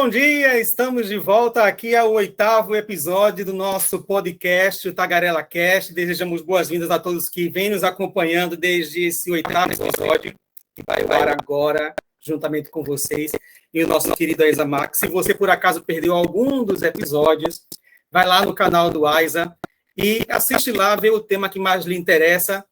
bom dia! Estamos de volta aqui ao 8º episódio do nosso podcast, o Tagarela Cast. Desejamos boas-vindas a todos que vêm nos acompanhando desde esse 8º episódio, que vai ao ar agora, juntamente com vocês e o nosso querido Aiza Max. Se você, por acaso, perdeu algum dos episódios, vai lá no canal do Aiza e assiste lá, vê o tema que mais lhe interessa,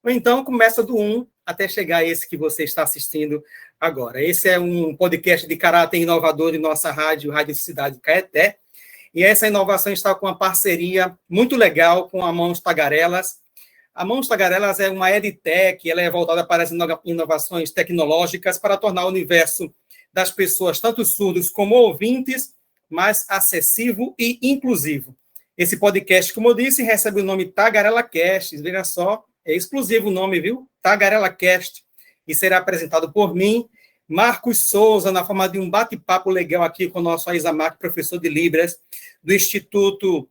ou então começa do 1 até chegar a esse que você está assistindo agora. Esse é um podcast de caráter inovador de nossa rádio Cidade Caeté, e essa inovação está com uma parceria muito legal com a Mãos Tagarelas. A Mãos Tagarelas é uma edtech, ela é voltada para as inovações tecnológicas para tornar o universo das pessoas, tanto surdos como ouvintes, mais acessível e inclusivo. Esse podcast, como eu disse, recebe o nome Tagarela Cast, veja só, é exclusivo o nome, viu? Tagarela Cast, e será apresentado por mim, Marcos Souza, na forma de um bate-papo legal aqui com o nosso Aiza Max, professor de Libras, do Instituto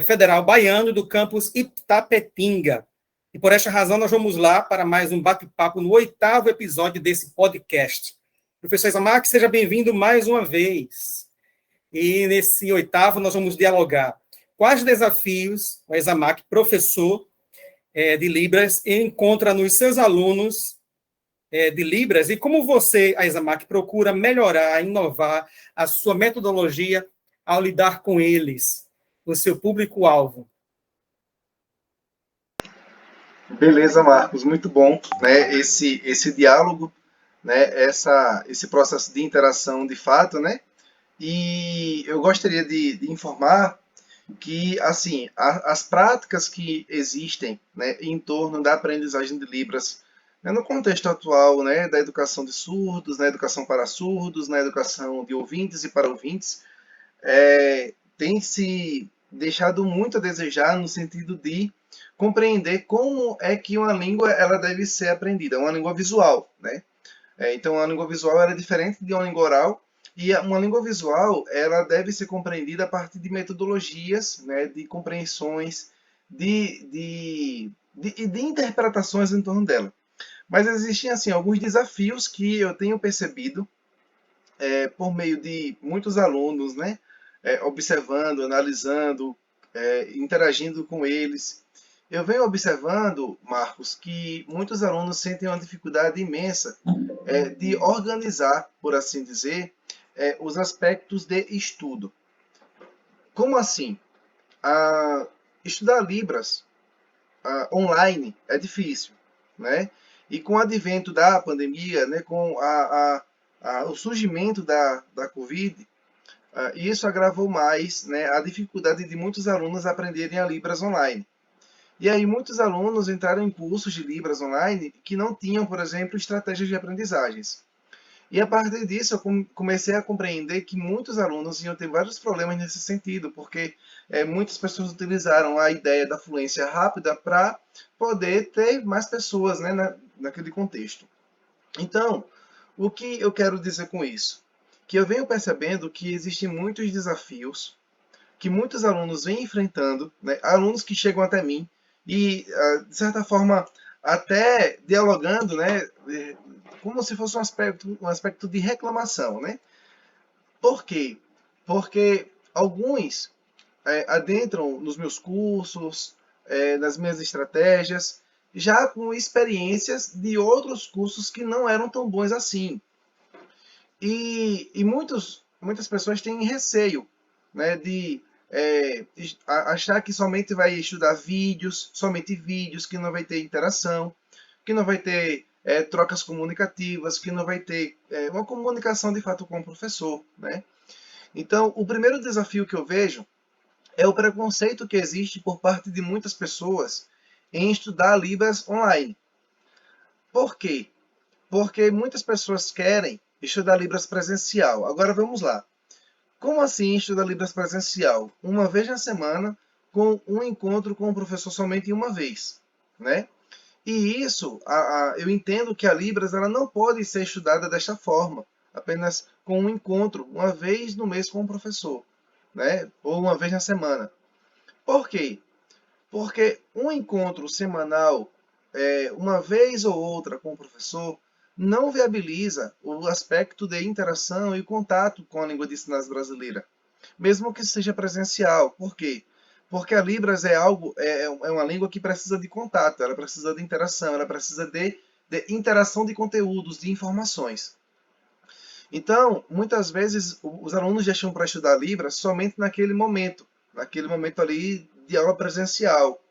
Federal Baiano, do campus Itapetinga. E por esta razão, nós vamos lá para mais um bate-papo no 8º episódio desse podcast. Professor Aiza Max, seja bem-vindo mais uma vez. E nesse 8º, nós vamos dialogar quais desafios o Aiza Max, professor de Libras, encontra nos seus alunos de Libras e como você, Aiza Max, procura melhorar, inovar a sua metodologia ao lidar com eles, o seu público-alvo. Beleza, Marcos, muito bom, né? Esse diálogo, né? Esse processo de interação de fato, né? E eu gostaria de informar que, assim, as práticas que existem, né, em torno da aprendizagem de Libras, né, no contexto atual, né, da educação de surdos, na educação para surdos, na educação de ouvintes e para ouvintes, tem se deixado muito a desejar no sentido de compreender como é que uma língua ela deve ser aprendida, uma língua visual, né? Então, a língua visual era diferente de uma língua oral, e uma língua visual ela deve ser compreendida a partir de metodologias, né, de compreensões, de interpretações em torno dela. Mas existem assim alguns desafios que eu tenho percebido por meio de muitos alunos, né, observando, analisando, interagindo com eles. Eu venho observando, Marcos, que muitos alunos sentem uma dificuldade imensa de organizar, por assim dizer, os aspectos de estudo. Como assim? Estudar Libras online é difícil, né? E com o advento da pandemia, né, com o surgimento da Covid, isso agravou mais, né, a dificuldade de muitos alunos aprenderem a Libras online. E aí muitos alunos entraram em cursos de Libras online que não tinham, por exemplo, estratégias de aprendizagens. E a partir disso eu comecei a compreender que muitos alunos iam ter vários problemas nesse sentido, porque muitas pessoas utilizaram a ideia da fluência rápida para poder ter mais pessoas, né, naquele contexto. Então, o que eu quero dizer com isso? Que eu venho percebendo que existem muitos desafios que muitos alunos vêm enfrentando, né, alunos que chegam até mim e, de certa forma, até dialogando, né, como se fosse um aspecto de reclamação, né? Por quê? Porque alguns adentram nos meus cursos, nas minhas estratégias, já com experiências de outros cursos que não eram tão bons assim. E muitas pessoas têm receio, né, de achar que somente vai estudar vídeos, somente vídeos, que não vai ter interação, que não vai ter trocas comunicativas, que não vai ter uma comunicação de fato com o professor, né? Então, o primeiro desafio que eu vejo é o preconceito que existe por parte de muitas pessoas em estudar Libras online. Por quê? Porque muitas pessoas querem estudar Libras presencial. Agora vamos lá. Como assim estudar Libras presencial? Uma vez na semana, com um encontro com o professor somente uma vez, né? E isso, eu entendo que a Libras ela não pode ser estudada desta forma, apenas com um encontro, uma vez no mês com o professor, né? Ou uma vez na semana. Por quê? Porque um encontro semanal, uma vez ou outra com o professor, não viabiliza o aspecto de interação e contato com a língua de sinais brasileira, mesmo que seja presencial. Por quê? Porque a Libras é uma língua que precisa de contato, ela precisa de interação, ela precisa de interação de conteúdos, de informações. Então, muitas vezes, os alunos deixam para estudar Libras somente naquele momento ali de aula presencial,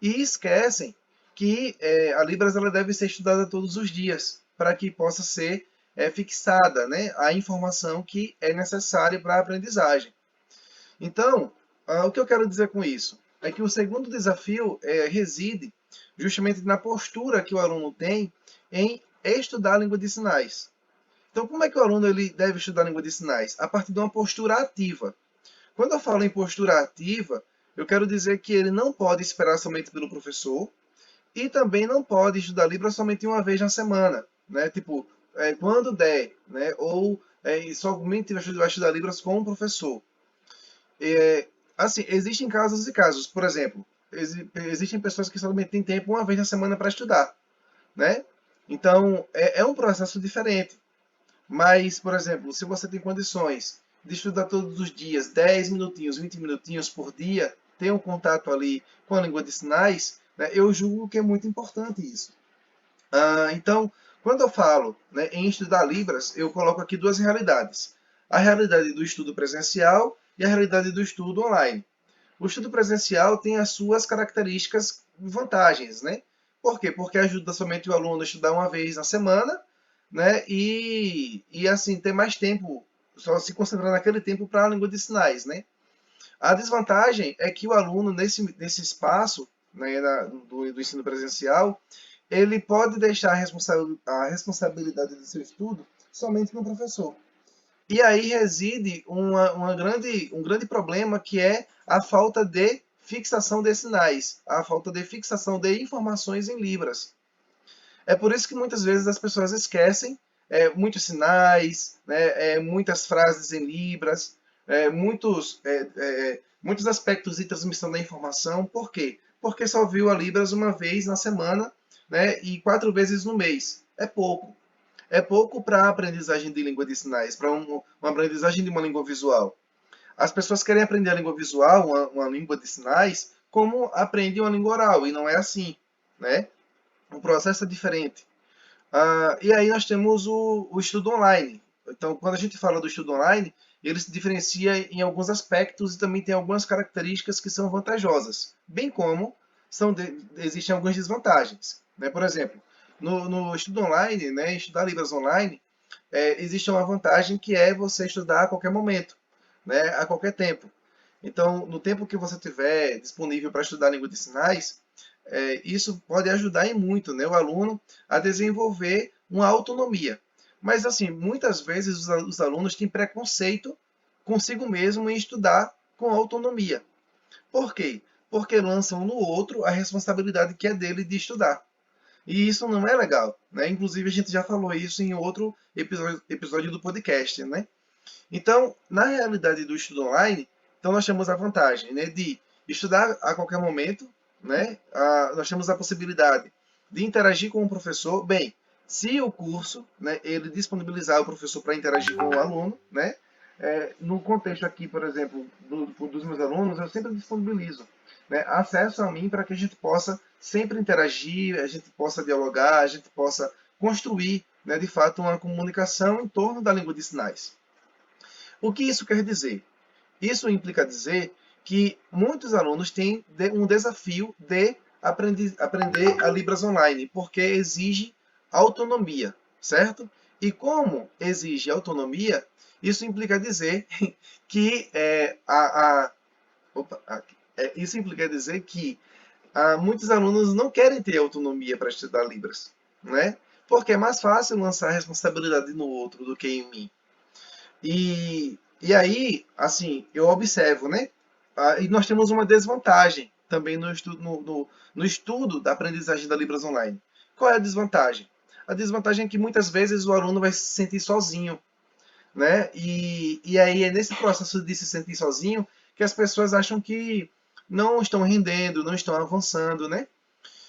e esquecem que a Libras ela deve ser estudada todos os dias, para que possa ser fixada, né, a informação que é necessária para a aprendizagem. Então, o que eu quero dizer com isso? É que o segundo desafio reside justamente na postura que o aluno tem em estudar a língua de sinais. Então, como é que o aluno ele deve estudar a língua de sinais? A partir de uma postura ativa. Quando eu falo em postura ativa, eu quero dizer que ele não pode esperar somente pelo professor e também não pode estudar Libras somente uma vez na semana, né? Tipo, quando der, né? Ou somente vai estudar Libras com um professor. Assim, existem casos e casos. Por exemplo, existem pessoas que somente têm tempo uma vez na semana para estudar, né? Então, é um processo diferente. Mas, por exemplo, se você tem condições de estudar todos os dias, 10 minutinhos, 20 minutinhos por dia, ter um contato ali com a língua de sinais, né, eu julgo que é muito importante isso. Então, quando eu falo, né, em estudar Libras, eu coloco aqui duas realidades. A realidade do estudo presencial e a realidade do estudo online. O estudo presencial tem as suas características e vantagens, né? Por quê? Porque ajuda somente o aluno a estudar uma vez na semana, né? E assim, ter mais tempo, só se concentrar naquele tempo para a língua de sinais, né? A desvantagem é que o aluno, nesse espaço, né, do ensino presencial, ele pode deixar a responsabilidade do seu estudo somente no professor. E aí reside um grande problema, que é a falta de fixação de sinais, a falta de fixação de informações em libras. É por isso que muitas vezes as pessoas esquecem muitos sinais, né, muitas frases em libras, muitos aspectos de transmissão da informação. Por quê? Porque só viu a Libras uma vez na semana, né, e 4 vezes no mês. É pouco. É pouco para a aprendizagem de língua de sinais, para uma aprendizagem de uma língua visual. As pessoas querem aprender a língua visual, uma língua de sinais, como aprendem uma língua oral, e não é assim, né? O processo é diferente. E aí nós temos o estudo online. Então, quando a gente fala do estudo online, ele se diferencia em alguns aspectos e também tem algumas características que são vantajosas, bem como existem algumas desvantagens, né? Por exemplo, no estudo online, né, estudar Libras online, existe uma vantagem, que é você estudar a qualquer momento, né, a qualquer tempo. Então, no tempo que você tiver disponível para estudar a língua de sinais, isso pode ajudar em muito, né, o aluno a desenvolver uma autonomia. Mas, assim, muitas vezes os alunos têm preconceito consigo mesmo em estudar com autonomia. Por quê? Porque lançam no outro a responsabilidade que é dele de estudar. E isso não é legal, né? Inclusive, a gente já falou isso em outro episódio do podcast, né? Então, na realidade do estudo online, então nós temos a vantagem, né, de estudar a qualquer momento, né? Nós temos a possibilidade de interagir com o professor. Bem, se o curso, né, ele disponibilizar o professor para interagir com o aluno, né? No contexto aqui, por exemplo, dos meus alunos, eu sempre disponibilizo, né, acesso a mim, para que a gente possa sempre interagir, a gente possa dialogar, a gente possa construir, né, de fato, uma comunicação em torno da língua de sinais. O que isso quer dizer? Isso implica dizer que muitos alunos têm um desafio de aprender a Libras online, porque exige autonomia, certo? E como exige autonomia, isso implica dizer que isso implica dizer que muitos alunos não querem ter autonomia para estudar Libras, né? Porque é mais fácil lançar a responsabilidade no outro do que em mim. E aí, assim, eu observo, né? E nós temos uma desvantagem também no estudo da aprendizagem da Libras Online. Qual é a desvantagem? A desvantagem é que muitas vezes o aluno vai se sentir sozinho, né? E aí é nesse processo de se sentir sozinho que as pessoas acham que não estão rendendo, não estão avançando, né?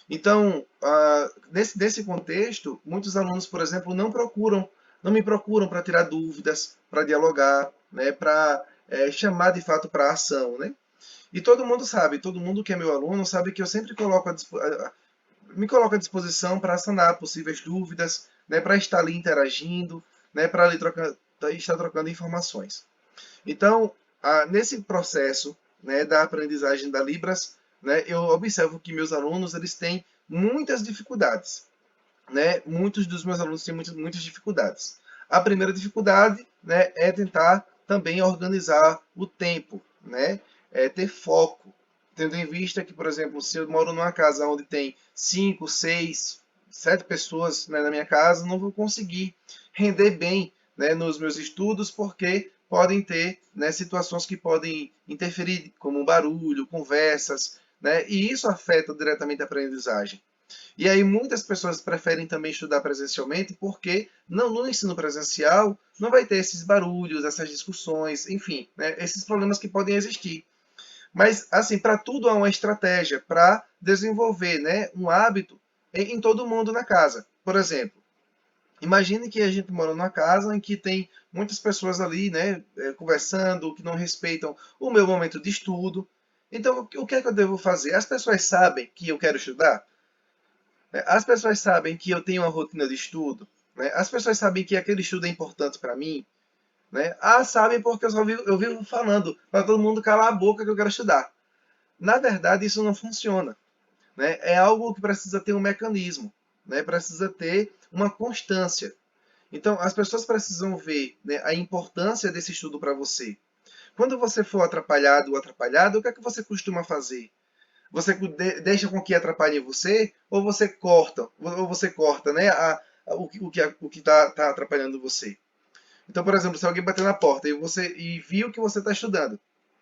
Então, nesse contexto, muitos alunos, por exemplo, não me procuram para tirar dúvidas, para dialogar, né, para chamar de fato para a ação, né? E todo mundo sabe, todo mundo que é meu aluno sabe que eu sempre me coloco à disposição para sanar possíveis dúvidas, né, para estar ali interagindo, né, para ali estar trocando informações. Então, nesse processo, né, da aprendizagem da Libras, né, eu observo que meus alunos eles têm muitas dificuldades. Né? Muitos dos meus alunos têm muitas dificuldades. A primeira dificuldade, né, é tentar também organizar o tempo, né? Ter foco. Tendo em vista que, por exemplo, se eu moro numa casa onde tem 5, 6, 7 pessoas, né, na minha casa, não vou conseguir render bem, né, nos meus estudos, porque podem ter, né, situações que podem interferir, como barulho, conversas, né, e isso afeta diretamente a aprendizagem. E aí muitas pessoas preferem também estudar presencialmente porque no ensino presencial não vai ter esses barulhos, essas discussões, enfim, né, esses problemas que podem existir. Mas, assim, para tudo há uma estratégia para desenvolver, né, um hábito em todo mundo na casa. Por exemplo, imagine que a gente mora numa casa em que tem muitas pessoas ali, né, conversando, que não respeitam o meu momento de estudo. Então, o que é que eu devo fazer? As pessoas sabem que eu quero estudar? As pessoas sabem que eu tenho uma rotina de estudo, né? As pessoas sabem que aquele estudo é importante para mim, né? Sabem porque eu vivo falando para todo mundo calar a boca que eu quero estudar. Na verdade, isso não funciona, né? É algo que precisa ter um mecanismo, né? Precisa ter uma constância. Então, as pessoas precisam ver, né, a importância desse estudo para você. Quando você for atrapalhado ou atrapalhada, o que é que você costuma fazer? Você deixa com que atrapalhe você, ou você corta, né, o que tá atrapalhando você. Então, por exemplo, se alguém bater na porta e viu que você está estudando,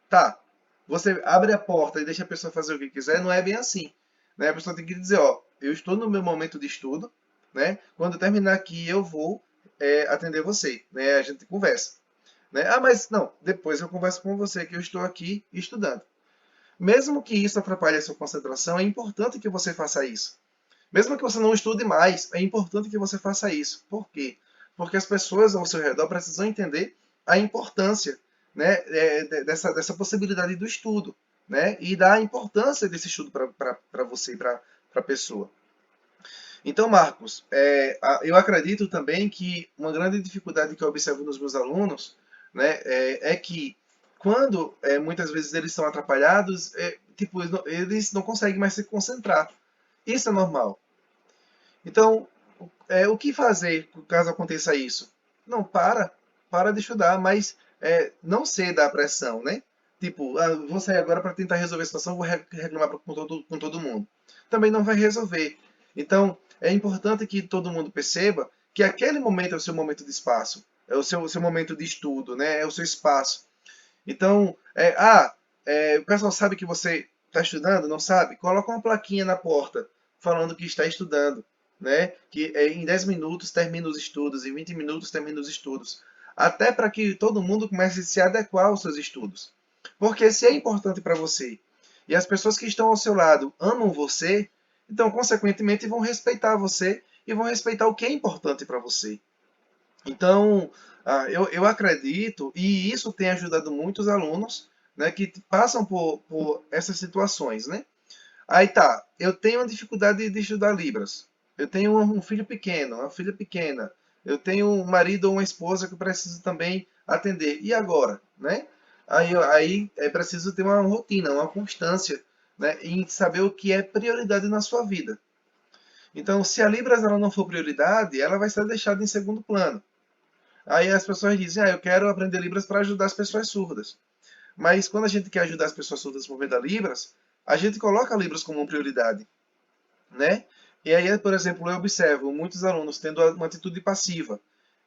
tá? Você abre a porta e deixa a pessoa fazer o que quiser, não é bem assim, né? A pessoa tem que dizer, ó, eu estou no meu momento de estudo, né? Quando eu terminar aqui, eu vou atender você, né? A gente conversa, né? Mas não, depois eu converso com você que eu estou aqui estudando. Mesmo que isso atrapalhe a sua concentração, é importante que você faça isso. Mesmo que você não estude mais, é importante que você faça isso. Por quê? Porque as pessoas ao seu redor precisam entender a importância, né, dessa possibilidade do estudo, né, e da importância desse estudo para você, para a pessoa. Então, Marcos, eu acredito também que uma grande dificuldade que eu observo nos meus alunos, né, é que quando muitas vezes eles são atrapalhados, tipo, eles não conseguem mais se concentrar. Isso é normal. Então, o que fazer caso aconteça isso? Não, para de estudar, mas não ceda à pressão, né? Tipo, vou sair agora para tentar resolver a situação, vou reclamar com todo mundo. Também não vai resolver. Então, é importante que todo mundo perceba que aquele momento é o seu momento de espaço, é o seu momento de estudo, né? É o seu espaço. Então, o pessoal sabe que você está estudando? Não sabe? Coloca uma plaquinha na porta falando que está estudando, né? Que em 10 minutos termina os estudos, em 20 minutos termina os estudos. Até para que todo mundo comece a se adequar aos seus estudos. Porque se é importante para você e as pessoas que estão ao seu lado amam você, então, consequentemente, vão respeitar você e vão respeitar o que é importante para você. Então, eu acredito, e isso tem ajudado muitos alunos, né, que passam por essas situações, né? Aí tá, eu tenho uma dificuldade de estudar Libras. Eu tenho um filho pequeno, uma filha pequena. Eu tenho um marido ou uma esposa que eu preciso também atender. E agora, né? Aí é preciso ter uma rotina, uma constância, né, em saber o que é prioridade na sua vida. Então, se a Libras ela não for prioridade, ela vai ser deixada em segundo plano. Aí as pessoas dizem, eu quero aprender Libras para ajudar as pessoas surdas. Mas quando a gente quer ajudar as pessoas surdas por meio da Libras, a gente coloca Libras como uma prioridade, né? E aí, por exemplo, eu observo muitos alunos tendo uma atitude passiva,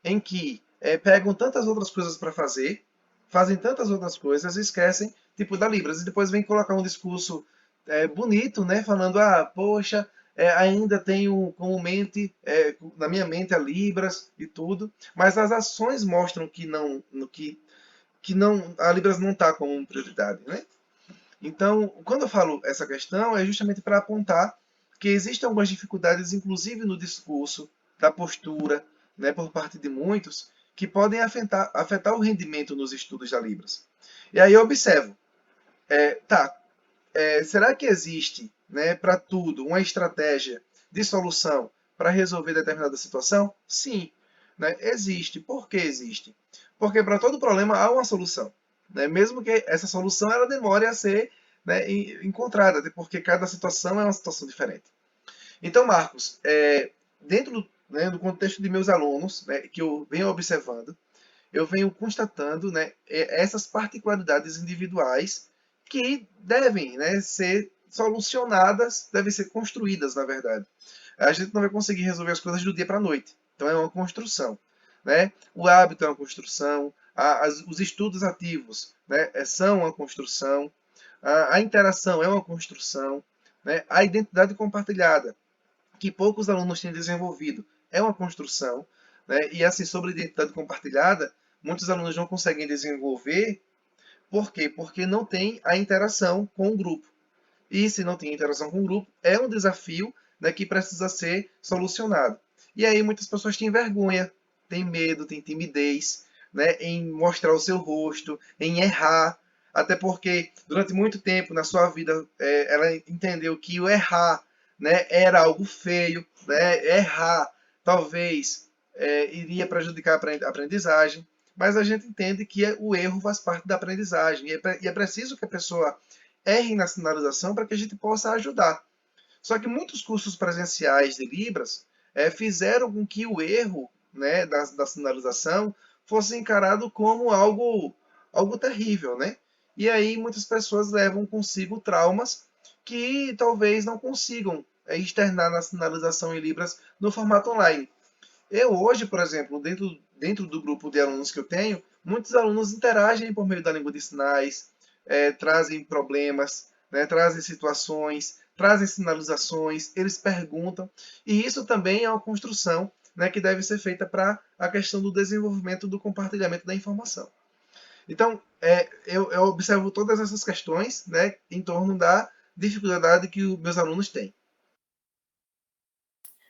em que pegam tantas outras coisas para fazer, fazem tantas outras coisas e esquecem, tipo, da Libras. E depois vem colocar um discurso bonito, né? Falando, poxa, ainda tenho como mente, na minha mente a Libras e tudo, mas as ações mostram que não, a Libras não está como prioridade, né? Então, quando eu falo essa questão, é justamente para apontar que existem algumas dificuldades, inclusive no discurso, da postura, né, por parte de muitos, que podem afetar o rendimento nos estudos da Libras. E aí eu observo, será que existe, né, para tudo uma estratégia de solução para resolver determinada situação? Sim, né, existe. Por que existe? Porque para todo problema há uma solução, né, mesmo que essa solução ela demore a ser, né, encontrada, porque cada situação é uma situação diferente. Então, Marcos, dentro do, né, do contexto de meus alunos, né, que eu venho observando, eu venho constatando, né, essas particularidades individuais que devem, né, ser solucionadas, devem ser construídas, na verdade. A gente não vai conseguir resolver as coisas do dia para a noite. Então é uma construção. Né? O hábito é uma construção, os estudos ativos, né, são uma construção, a interação é uma construção, né? A identidade compartilhada, que poucos alunos têm desenvolvido, é uma construção. Né? E assim, sobre identidade compartilhada, muitos alunos não conseguem desenvolver. Por quê? Porque não tem a interação com o grupo. E se não tem interação com o grupo, é um desafio, né, que precisa ser solucionado. E aí muitas pessoas têm vergonha, têm medo, têm timidez, né, em mostrar o seu rosto, em errar. Até porque durante muito tempo na sua vida ela entendeu que o errar, né, era algo feio, né, errar talvez iria prejudicar a aprendizagem. Mas a gente entende que o erro faz parte da aprendizagem. E é preciso que a pessoa erre na sinalização para que a gente possa ajudar. Só que muitos cursos presenciais de Libras fizeram com que o erro, né, da sinalização fosse encarado como algo terrível, né? E aí muitas pessoas levam consigo traumas que talvez não consigam externar na sinalização em Libras no formato online. Eu hoje, por exemplo, dentro do grupo de alunos que eu tenho, muitos alunos interagem por meio da língua de sinais, trazem problemas, né, trazem situações, trazem sinalizações, eles perguntam. E isso também é uma construção, né, que deve ser feita para a questão do desenvolvimento do compartilhamento da informação. Então, eu observo todas essas questões, né, em torno da dificuldade que os meus alunos têm.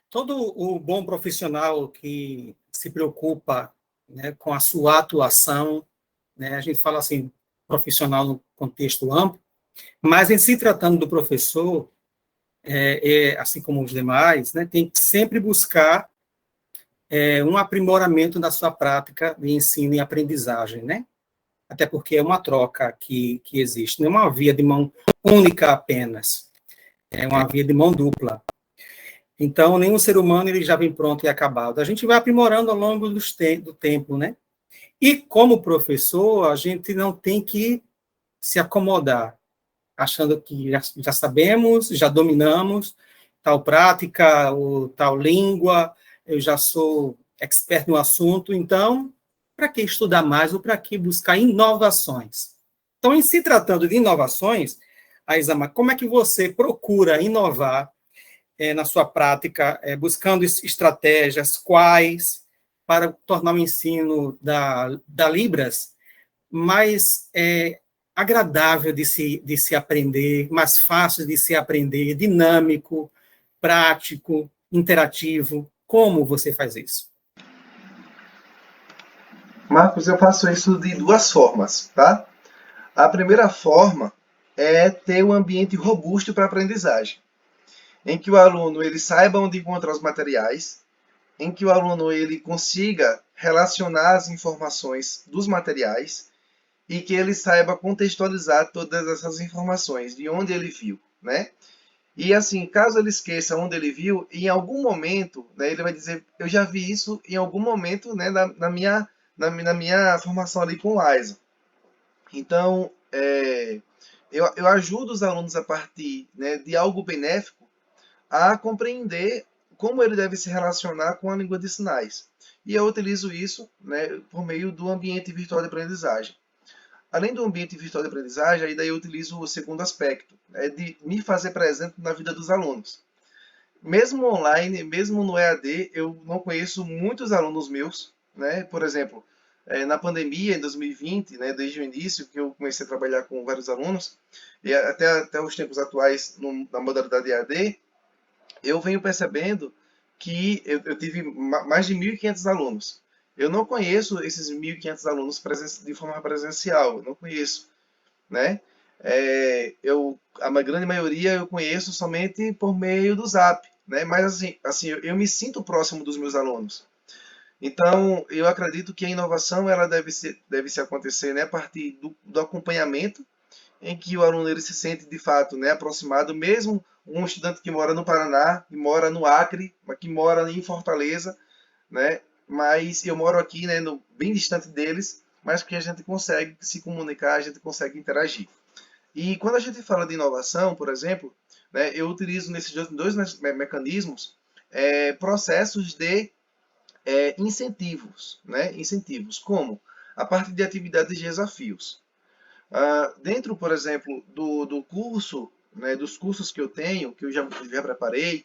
Todo o bom profissional que se preocupa, né, com a sua atuação, né, a gente fala assim, profissional no contexto amplo, mas em se tratando do professor, assim como os demais, né, tem que sempre buscar um aprimoramento da sua prática de ensino e aprendizagem, né? Até porque é uma troca que existe, não é uma via de mão única apenas, é uma via de mão dupla. Então, nenhum ser humano ele já vem pronto e acabado. A gente vai aprimorando ao longo do tempo, né? E como professor, a gente não tem que se acomodar, achando que já sabemos, já dominamos tal prática, ou tal língua, eu já sou expert no assunto, então, para que estudar mais ou para que buscar inovações? Então, em se tratando de inovações, Aizama, como é que você procura inovar na sua prática, buscando estratégias, quais, para tornar o ensino da Libras mais agradável de se aprender, mais fácil de se aprender, dinâmico, prático, interativo? Como você faz isso? Marcos, eu faço isso de duas formas, tá? A primeira forma é ter um ambiente robusto para aprendizagem, em que o aluno ele saiba onde encontrar os materiais, em que o aluno ele consiga relacionar as informações dos materiais e que ele saiba contextualizar todas essas informações, de onde ele viu, né? E assim, caso ele esqueça onde ele viu, em algum momento, né, ele vai dizer, eu já vi isso em algum momento, né, na minha formação ali com o ISO. Então, eu ajudo os alunos a partir, né, de algo benéfico a compreender como ele deve se relacionar com a língua de sinais. E eu utilizo isso, né, por meio do ambiente virtual de aprendizagem. Além do ambiente virtual de aprendizagem, aí daí eu utilizo o segundo aspecto, de me fazer presente na vida dos alunos. Mesmo online, mesmo no EAD, eu não conheço muitos alunos meus, né? Por exemplo, na pandemia, em 2020, né, desde o início que eu comecei a trabalhar com vários alunos, e até os tempos atuais na modalidade EAD, eu venho percebendo que eu tive mais de 1.500 alunos. Eu não conheço esses 1.500 alunos de forma presencial, eu não conheço, né? A grande maioria eu conheço somente por meio do Zap, né? Mas assim eu me sinto próximo dos meus alunos. Então, eu acredito que a inovação ela deve se acontecer, né, a partir do acompanhamento, em que o aluno ele se sente de fato, né, aproximado, mesmo um estudante que mora no Paraná, que mora no Acre, que mora em Fortaleza, né, mas eu moro aqui, né, bem distante deles, mas que a gente consegue se comunicar, a gente consegue interagir. E quando a gente fala de inovação, por exemplo, né, eu utilizo nesses dois mecanismos processos de incentivos, né? Incentivos, como a parte de atividades e desafios. Dentro, por exemplo, do curso, né, dos cursos que eu tenho, que eu já preparei,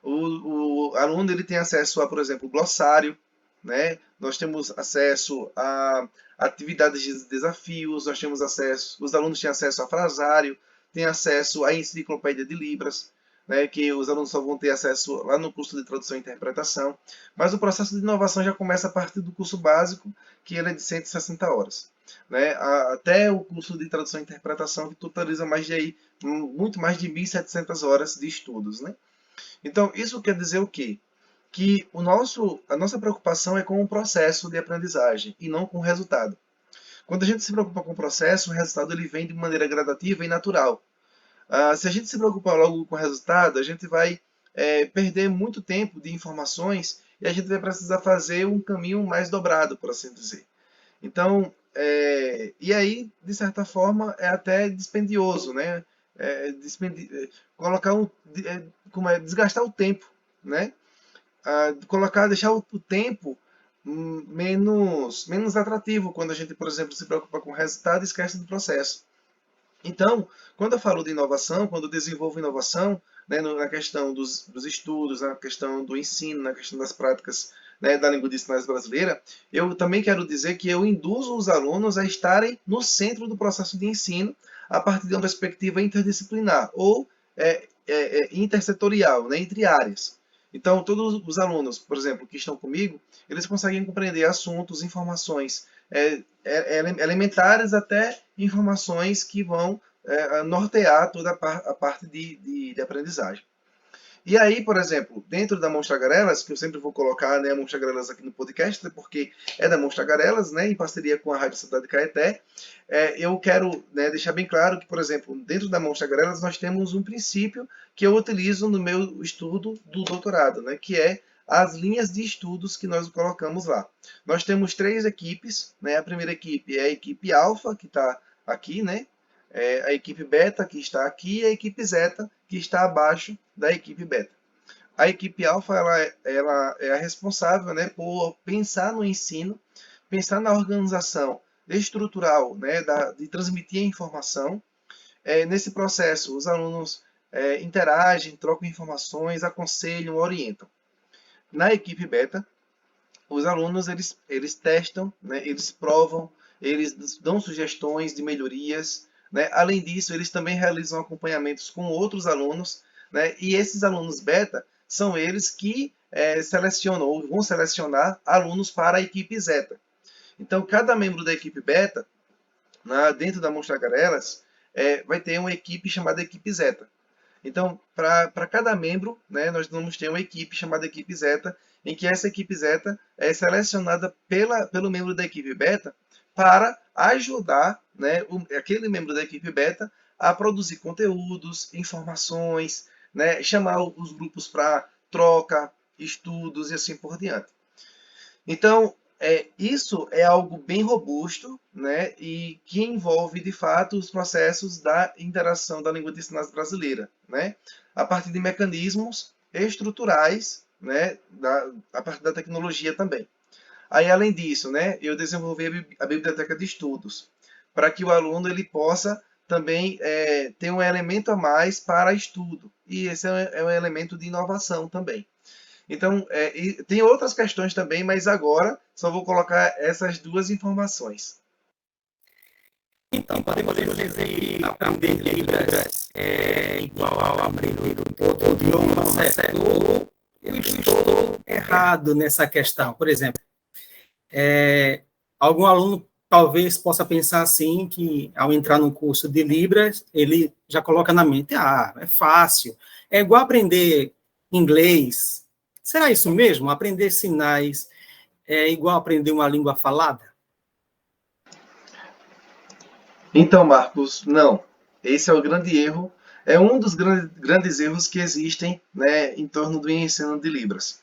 o aluno ele tem acesso a, por exemplo, glossário, né? Nós temos acesso a atividades de desafios, nós temos acesso, os alunos têm acesso a frasário, têm acesso à enciclopédia de Libras, né, que os alunos só vão ter acesso lá no curso de tradução e interpretação. Mas o processo de inovação já começa a partir do curso básico, que ele é de 160 horas. Né, até o curso de tradução e interpretação, que totaliza muito mais de 1.700 horas de estudos. Né? Então, isso quer dizer o quê? Que a nossa preocupação é com o processo de aprendizagem e não com o resultado. Quando a gente se preocupa com o processo, o resultado ele vem de maneira gradativa e natural. Se a gente se preocupar logo com o resultado, a gente vai perder muito tempo de informações e a gente vai precisar fazer um caminho mais dobrado, por assim dizer. Então, e aí, de certa forma, é até dispendioso, né? Colocar desgastar o tempo, né? Deixar o tempo menos atrativo quando a gente, por exemplo, se preocupa com o resultado e esquece do processo. Então, quando eu falo de inovação, quando eu desenvolvo inovação, né, na questão dos estudos, na questão do ensino, na questão das práticas, né, da língua de sinais brasileira, eu também quero dizer que eu induzo os alunos a estarem no centro do processo de ensino a partir de uma perspectiva interdisciplinar ou intersetorial, né, entre áreas. Então, todos os alunos, por exemplo, que estão comigo, eles conseguem compreender assuntos, informações elementares até informações que vão nortear toda a parte de aprendizagem. E aí, por exemplo, dentro da Monstra Garelas, que eu sempre vou colocar, né, a Monstra Garelas aqui no podcast, porque é da Monstra Garelas, né, em parceria com a Rádio Cidade de Caeté, eu quero, né, deixar bem claro que, por exemplo, dentro da Monstra Garelas nós temos um princípio que eu utilizo no meu estudo do doutorado, né, que é as linhas de estudos que nós colocamos lá. Nós temos 3 equipes, né, a primeira equipe é a equipe alfa, que está aqui, né, a equipe beta, que está aqui, e a equipe zeta, que está abaixo da equipe beta. A equipe alfa ela é a responsável, né, por pensar no ensino, pensar na organização estrutural, né, de transmitir a informação. Nesse processo, os alunos interagem, trocam informações, aconselham, orientam. Na equipe beta, os alunos eles testam, né, eles provam, eles dão sugestões de melhorias. Né? Além disso, eles também realizam acompanhamentos com outros alunos. Né? E esses alunos beta são eles que selecionam ou vão selecionar alunos para a equipe zeta. Então, cada membro da equipe beta, dentro da Monstra Garelas, vai ter uma equipe chamada equipe zeta. Então, para cada membro, né, nós vamos ter uma equipe chamada equipe zeta, em que essa equipe zeta é selecionada pelo membro da equipe beta para ajudar, né, aquele membro da equipe beta a produzir conteúdos, informações, né, chamar os grupos para troca, estudos e assim por diante. Então, isso é algo bem robusto, né, e que envolve, de fato, os processos da interação da língua de sinais brasileira, né, a partir de mecanismos estruturais, né, a partir da tecnologia também. Aí, além disso, né, eu desenvolvi a biblioteca de estudos, para que o aluno ele possa também ter um elemento a mais para estudo, e esse é um elemento de inovação também. Então, tem outras questões também, mas agora só vou colocar essas duas informações. Então, podemos dizer que aprender Libras é igual a aprender outro idioma, certo? Ou eu estou errado nessa questão? Por exemplo, algum aluno talvez possa pensar assim, que ao entrar no curso de Libras, ele já coloca na mente, é fácil, é igual aprender inglês. Será isso mesmo? Aprender sinais é igual aprender uma língua falada? Então, Marcos, não. Esse é o grande erro. É um dos grandes erros que existem, né, em torno do ensino de Libras.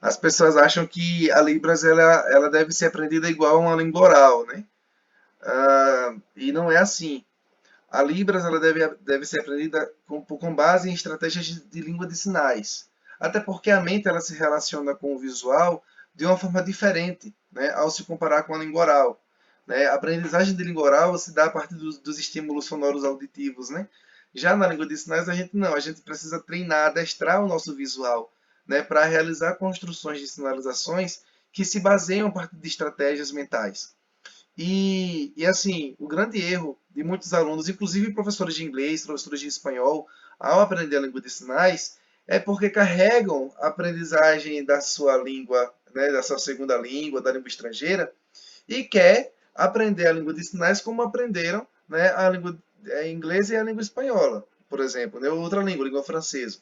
As pessoas acham que a Libras ela deve ser aprendida igual a uma língua oral, né? E não é assim. A Libras ela deve ser aprendida com base em estratégias de língua de sinais. Até porque a mente ela se relaciona com o visual de uma forma diferente, né, ao se comparar com a língua oral. Né? A aprendizagem de língua oral se dá a partir dos estímulos sonoros auditivos. Né? Já na língua de sinais, a gente não. A gente precisa treinar, adestrar o nosso visual, né, para realizar construções de sinalizações que se baseiam a partir de estratégias mentais. E assim, o grande erro de muitos alunos, inclusive professores de inglês, professores de espanhol, ao aprender a língua de sinais, é porque carregam a aprendizagem da sua língua, né, da sua segunda língua, da língua estrangeira, e quer aprender a língua de sinais como aprenderam, né, a língua inglesa e a língua espanhola, por exemplo, né, outra língua, a língua francesa.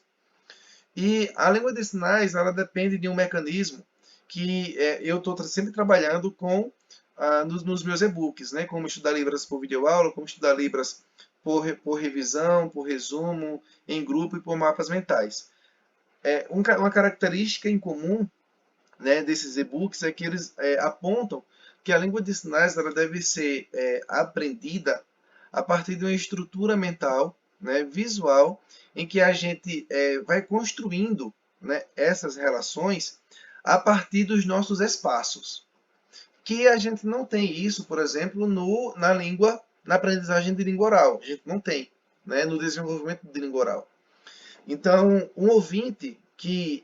E a língua de sinais, ela depende de um mecanismo que eu estou sempre trabalhando com nos meus e-books, né? Como estudar Libras por videoaula, como estudar Libras por revisão, por resumo, em grupo e por mapas mentais. Uma característica em comum, né, desses e-books é que eles apontam que a língua de sinais ela deve ser aprendida a partir de uma estrutura mental, né, visual, em que a gente vai construindo, né, essas relações a partir dos nossos espaços. Que a gente não tem isso, por exemplo, na aprendizagem de língua oral. A gente não tem, né, no desenvolvimento de língua oral. Então, um ouvinte que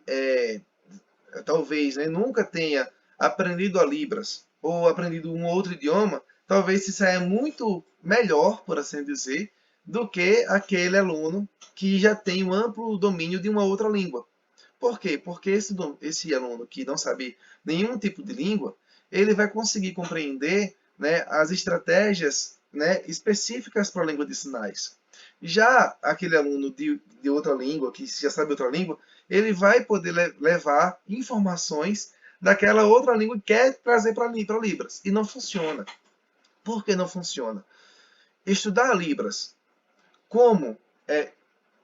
talvez, né, nunca tenha aprendido a Libras ou aprendido um outro idioma, talvez se saia muito melhor, por assim dizer, do que aquele aluno que já tem um amplo domínio de uma outra língua. Por quê? Porque esse aluno que não sabe nenhum tipo de língua, ele vai conseguir compreender, né, as estratégias, né, específicas para a língua de sinais. Já aquele aluno de outra língua, que já sabe outra língua, ele vai poder levar informações daquela outra língua e quer trazer para Libras. E não funciona. Por que não funciona? Estudar Libras como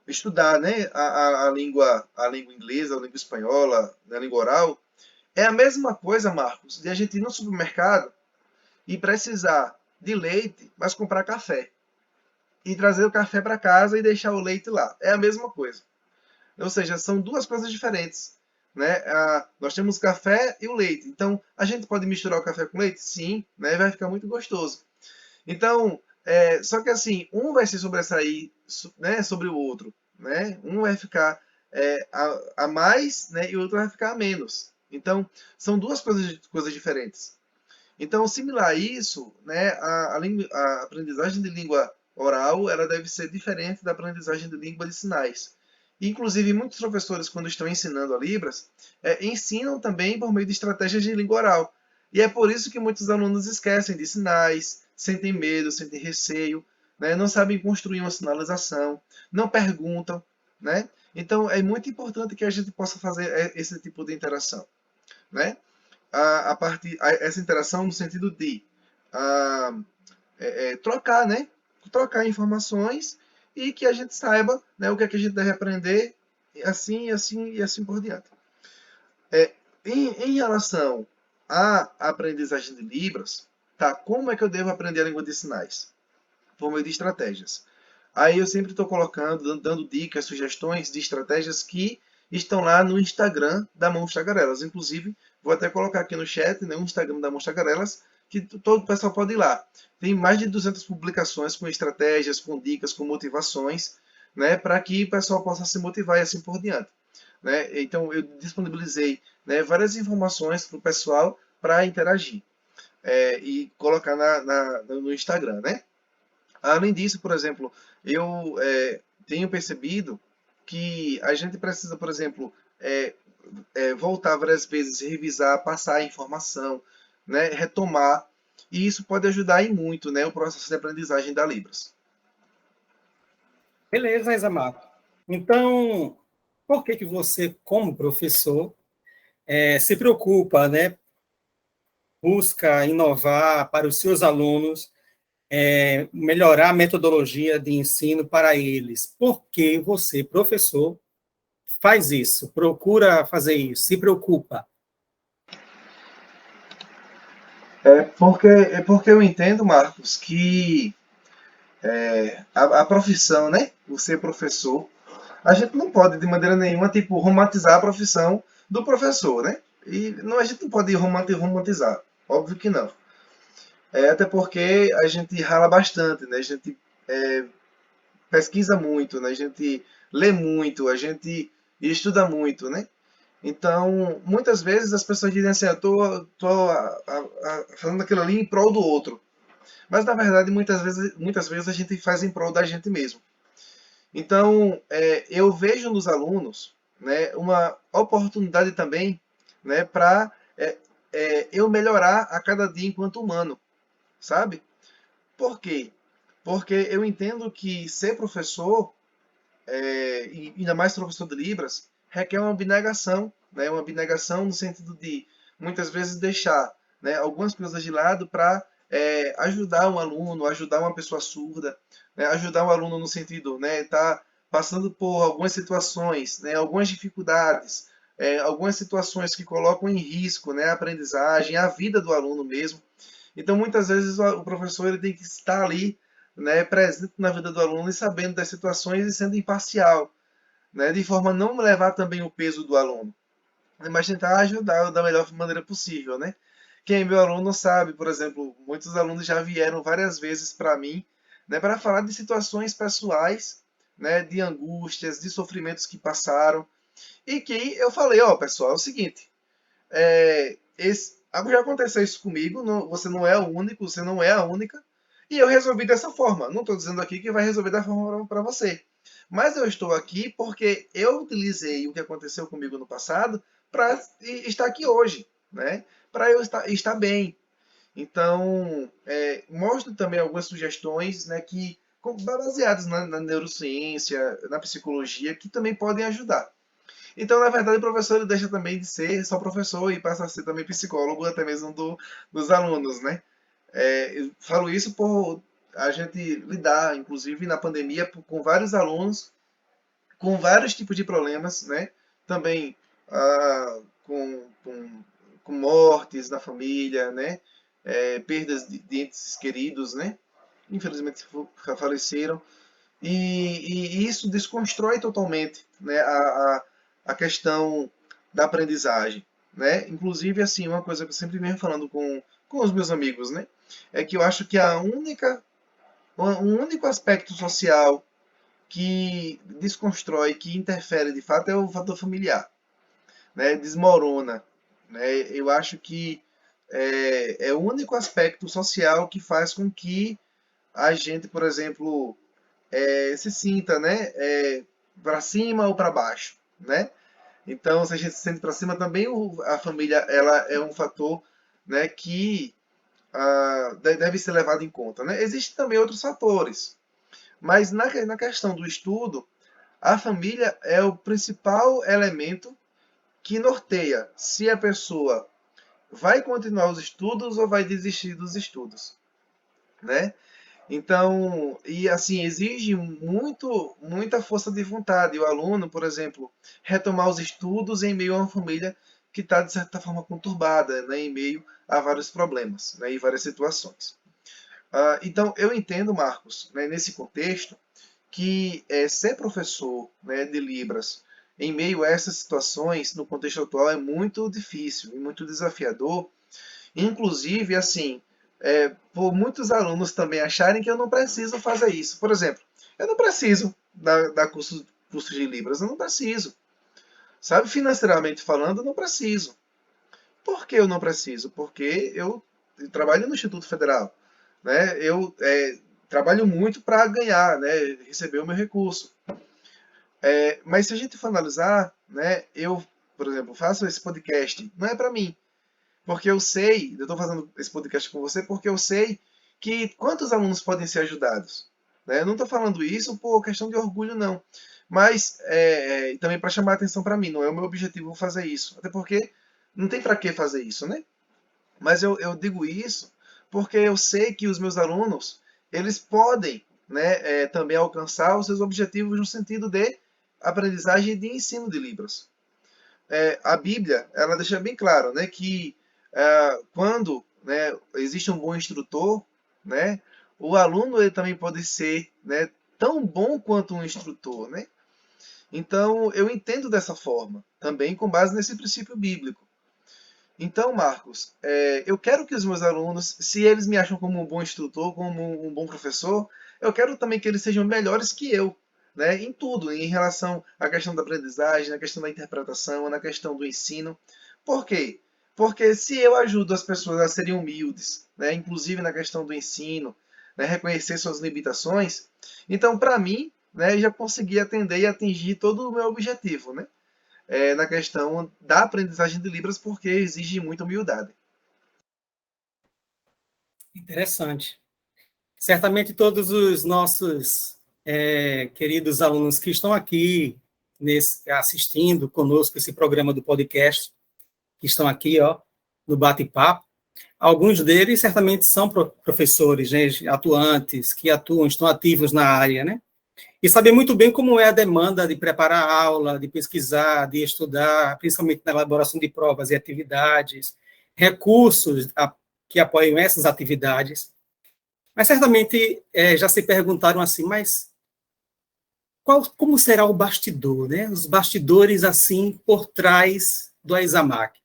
estudar, né, a língua inglesa, a língua espanhola, a língua oral, é a mesma coisa, Marcos, de a gente ir no supermercado e precisar de leite, mas comprar café. E trazer o café para casa e deixar o leite lá. É a mesma coisa. Ou seja, são duas coisas diferentes. Né? Nós temos o café e o leite. Então, a gente pode misturar o café com leite? Sim, né? Vai ficar muito gostoso. Então, só que assim, um vai se sobressair, né, sobre o outro. Né? Um vai ficar a mais, né, e o outro vai ficar a menos. Então, são duas coisas diferentes. Então, similar a isso, né, a aprendizagem de língua oral ela deve ser diferente da aprendizagem de língua de sinais. Inclusive, muitos professores, quando estão ensinando a Libras, ensinam também por meio de estratégias de língua oral. E é por isso que muitos alunos esquecem de sinais, sentem medo, sentem receio, né, não sabem construir uma sinalização, não perguntam. Né? Então, é muito importante que a gente possa fazer esse tipo de interação. Né? Essa interação no sentido de a, trocar, né? Trocar informações e que a gente saiba, né, o que é que a gente deve aprender, assim, assim e assim por diante. Em relação à aprendizagem de Libras, tá? Como é que eu devo aprender a língua de sinais? Por meio de estratégias. Aí eu sempre estou colocando, dando dicas, sugestões de estratégias que estão lá no Instagram da Mãos Tagarelas. Inclusive, vou até colocar aqui no chat, né, o Instagram da Mãos Tagarelas, que todo o pessoal pode ir lá. Tem mais de 200 publicações com estratégias, com dicas, com motivações, né, para que o pessoal possa se motivar e assim por diante. Né? Então, eu disponibilizei, né, várias informações para o pessoal para interagir e colocar no Instagram. Né? Além disso, por exemplo, eu tenho percebido que a gente precisa, por exemplo, voltar várias vezes, revisar, passar a informação, né, retomar, e isso pode ajudar em muito, né, o processo de aprendizagem da Libras. Beleza, Isamar. Então, por que que você, como professor, se preocupa, né, busca inovar para os seus alunos, melhorar a metodologia de ensino para eles? Por que você, professor, faz isso, procura fazer isso, se preocupa? É porque eu entendo, Marcos, que a profissão, né, você professor, a gente não pode, de maneira nenhuma, tipo, romantizar a profissão do professor, né? E não, a gente não pode romantizar, óbvio que não. Até porque a gente rala bastante, né? A gente é, pesquisa muito, né? A gente lê muito, a gente estuda muito, né? Então, muitas vezes as pessoas dizem assim, eu tô falando aquilo ali em prol do outro. Mas, na verdade, muitas vezes a gente faz em prol da gente mesmo. Então, eu vejo nos alunos, né, uma oportunidade também, né, para eu melhorar a cada dia enquanto humano, sabe? Por quê? Porque eu entendo que ser professor, e ainda mais professor de Libras, requer uma abnegação, né? Uma abnegação no sentido de muitas vezes deixar, né, algumas coisas de lado para ajudar um aluno, ajudar uma pessoa surda, né, ajudar um aluno no sentido, né, tá passando por algumas situações, né, algumas dificuldades, algumas situações que colocam em risco, né, a aprendizagem, a vida do aluno mesmo. Então, muitas vezes o professor ele tem que estar ali, né, presente na vida do aluno e sabendo das situações e sendo imparcial, né, de forma a não levar também o peso do aluno, né, mas tentar ajudar da melhor maneira possível, né? Quem é meu aluno sabe, por exemplo, muitos alunos já vieram várias vezes para mim, né, para falar de situações pessoais, né, de angústias, de sofrimentos que passaram, e que eu falei, ó, pessoal, é o seguinte, já aconteceu isso comigo, você não é o único, você não é a única, e eu resolvi dessa forma. Não estou dizendo aqui que vai resolver da forma para você. Mas eu estou aqui porque eu utilizei o que aconteceu comigo no passado para estar aqui hoje, né? Para eu estar bem. Então, mostro também algumas sugestões, né, baseadas na neurociência, na psicologia, que também podem ajudar. Então, na verdade, o professor ele deixa também de ser só professor e passa a ser também psicólogo, até mesmo dos alunos, né? Eu falo isso por a gente lidar, inclusive na pandemia, com vários alunos com vários tipos de problemas, né? Também com mortes na família, né? Perdas de entes queridos, né? Infelizmente faleceram. E isso desconstrói totalmente, né, a questão da aprendizagem, né? Inclusive, assim, uma coisa que eu sempre venho falando com os meus amigos, né, é que eu acho que um único aspecto social que desconstrói, que interfere de fato é o fator familiar, né? Desmorona, né? Eu acho que é o único aspecto social que faz com que a gente, por exemplo, se sinta, né, para cima ou para baixo, né? Então, se a gente se sente para cima, também a família ela é um fator, né, que deve ser levado em conta, né? Existem também outros fatores, mas na questão do estudo, a família é o principal elemento que norteia se a pessoa vai continuar os estudos ou vai desistir dos estudos, né? Então, e assim, exige muita força de vontade. O aluno, por exemplo, retomar os estudos em meio a uma família que está, de certa forma, conturbada, né, em meio a vários problemas, né, e várias situações. Então, eu entendo, Marcos, né, nesse contexto, que ser professor, né, de Libras em meio a essas situações, no contexto atual, é muito difícil e muito desafiador. Inclusive, assim, por muitos alunos também acharem que eu não preciso fazer isso. Por exemplo, eu não preciso dar curso de Libras, eu não preciso. Sabe, financeiramente falando, eu não preciso. Por que eu não preciso? Porque eu trabalho no Instituto Federal, né? Eu trabalho muito para ganhar, né, receber o meu recurso. Mas se a gente for analisar, né, eu, por exemplo, faço esse podcast, não é para mim, porque eu sei, eu estou fazendo esse podcast com você porque eu sei que quantos alunos podem ser ajudados. Né? Eu não estou falando isso por questão de orgulho, não. Mas também para chamar a atenção para mim, não é o meu objetivo fazer isso. Até porque não tem para que fazer isso, né? Mas eu digo isso porque eu sei que os meus alunos, eles podem, né, também alcançar os seus objetivos no sentido de aprendizagem e de ensino de Libras. A Bíblia, ela deixa bem claro, né, que quando, né, existe um bom instrutor, né, o aluno ele também pode ser, né, tão bom quanto um instrutor, né? Então, eu entendo dessa forma, também com base nesse princípio bíblico. Então, Marcos, eu quero que os meus alunos, se eles me acham como um bom instrutor, como um bom professor, eu quero também que eles sejam melhores que eu, né, em tudo, em relação à questão da aprendizagem, na questão da interpretação, na questão do ensino. Por quê? Porque se eu ajudo as pessoas a serem humildes, né, inclusive na questão do ensino, né, reconhecer suas limitações, então, para mim, né, já consegui atender e atingir todo o meu objetivo, né? Na questão da aprendizagem de Libras, porque exige muita humildade. Interessante. Certamente todos os nossos queridos alunos que estão aqui assistindo conosco esse programa do podcast, que estão aqui no bate-papo, alguns deles certamente são professores, né, atuantes, que atuam, estão ativos na área, né? E saber muito bem como é a demanda de preparar a aula, de pesquisar, de estudar, principalmente na elaboração de provas e atividades, recursos que apoiam essas atividades. Mas certamente já se perguntaram assim, mas como será o bastidor, né? Os bastidores assim por trás do Examac,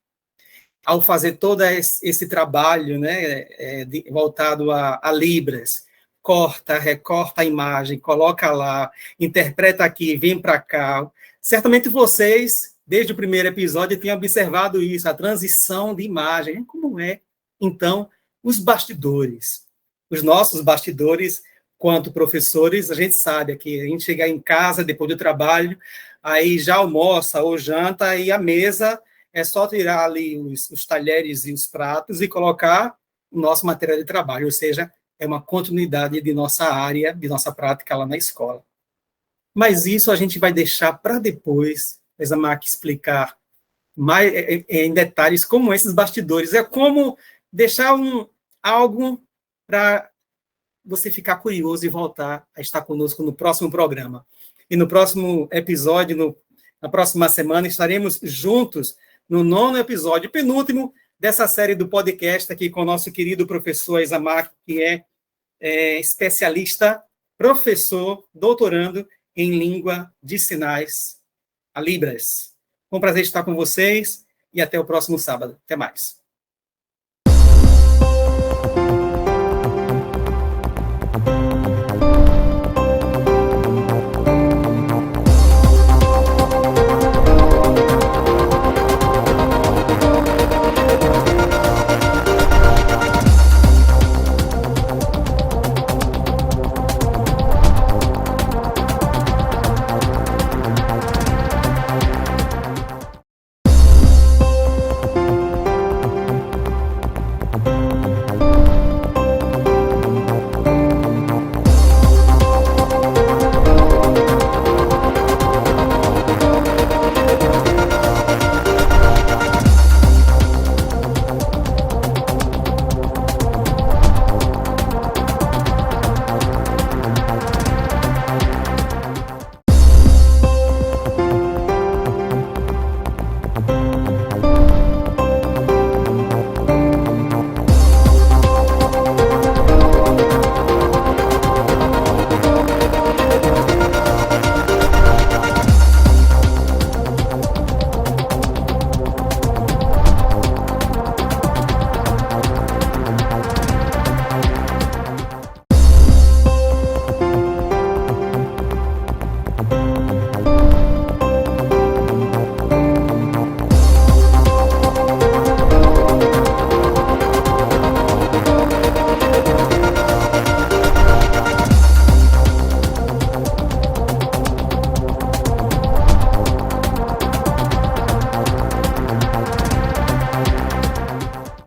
ao fazer todo esse trabalho, né, voltado a Libras. Corta, recorta a imagem, coloca lá, interpreta aqui, vem para cá. Certamente vocês, desde o primeiro episódio, têm observado isso, a transição de imagem. Como é, então, os bastidores? Os nossos bastidores, quanto professores, a gente sabe que a gente chega em casa depois do trabalho, aí já almoça ou janta, e a mesa é só tirar ali os talheres e os pratos e colocar o nosso material de trabalho, ou seja, é uma continuidade de nossa área, de nossa prática lá na escola. Mas isso a gente vai deixar para depois, a Examac explicar mais, em detalhes como esses bastidores. É como deixar algo para você ficar curioso e voltar a estar conosco no próximo programa. E no próximo episódio, na próxima semana, estaremos juntos no 9º episódio, penúltimo, dessa série do podcast aqui com o nosso querido professor Examac, que é especialista, professor, doutorando em língua de sinais, a Libras. Foi um prazer estar com vocês e até o próximo sábado. Até mais.